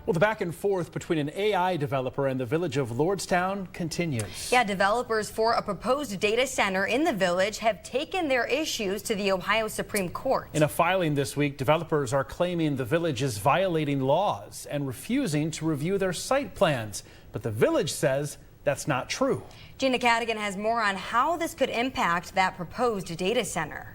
Well, the back and forth between an AI developer and the village of Lordstown continues. Yeah, developers for a proposed data center in the village have taken their issues to the Ohio Supreme Court. In a filing this week, developers are claiming the village is violating laws and refusing to review their site plans. But the village says that's not true. Gina Cadigan has more on how this could impact that proposed data center.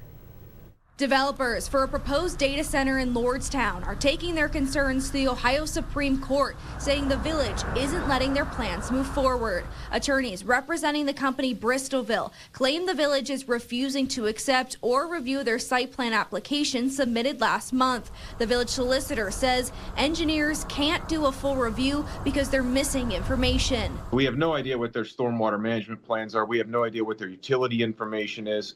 Developers for a proposed data center in Lordstown are taking their concerns to the Ohio Supreme Court, saying the village isn't letting their plans move forward. Attorneys representing the company Bristolville claim the village is refusing to accept or review their site plan application submitted last month. The village solicitor says engineers can't do a full review because they're missing information. We have no idea what their stormwater management plans are. We have no idea what their utility information is.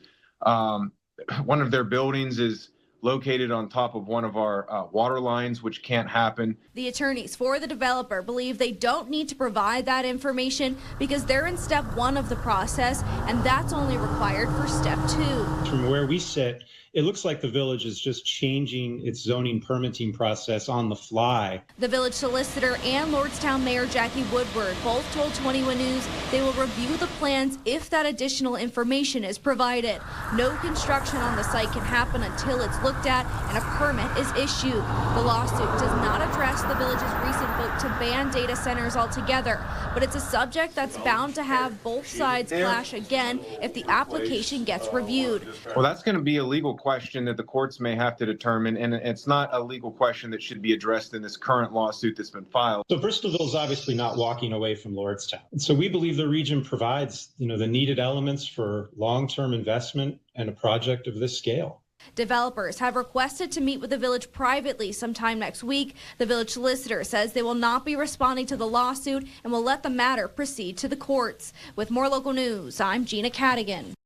One of their buildings is located on top of one of our water lines, which can't happen. The attorneys for the developer believe they don't need to provide that information because they're in step 1 of the process, and that's only required for step 2. From where we sit, it looks like the village is just changing its zoning permitting process on the fly. The village solicitor and Lordstown Mayor Jackie Woodward both told 21 News they will review the plans if that additional information is provided. No construction on the site can happen until it's looked at and a permit is issued. The lawsuit does not address the village's recent vote to ban data centers altogether, but it's a subject that's bound to have both sides clash again if the application gets reviewed. Well, that's going to be a legal question that the courts may have to determine, and it's not a legal question that should be addressed in this current lawsuit that's been filed. So Bristolville is obviously not walking away from Lordstown. So we believe the region provides, the needed elements for long-term investment and a project of this scale. Developers have requested to meet with the village privately sometime next week. The village solicitor says they will not be responding to the lawsuit and will let the matter proceed to the courts. With more local news, I'm Gina Cadigan.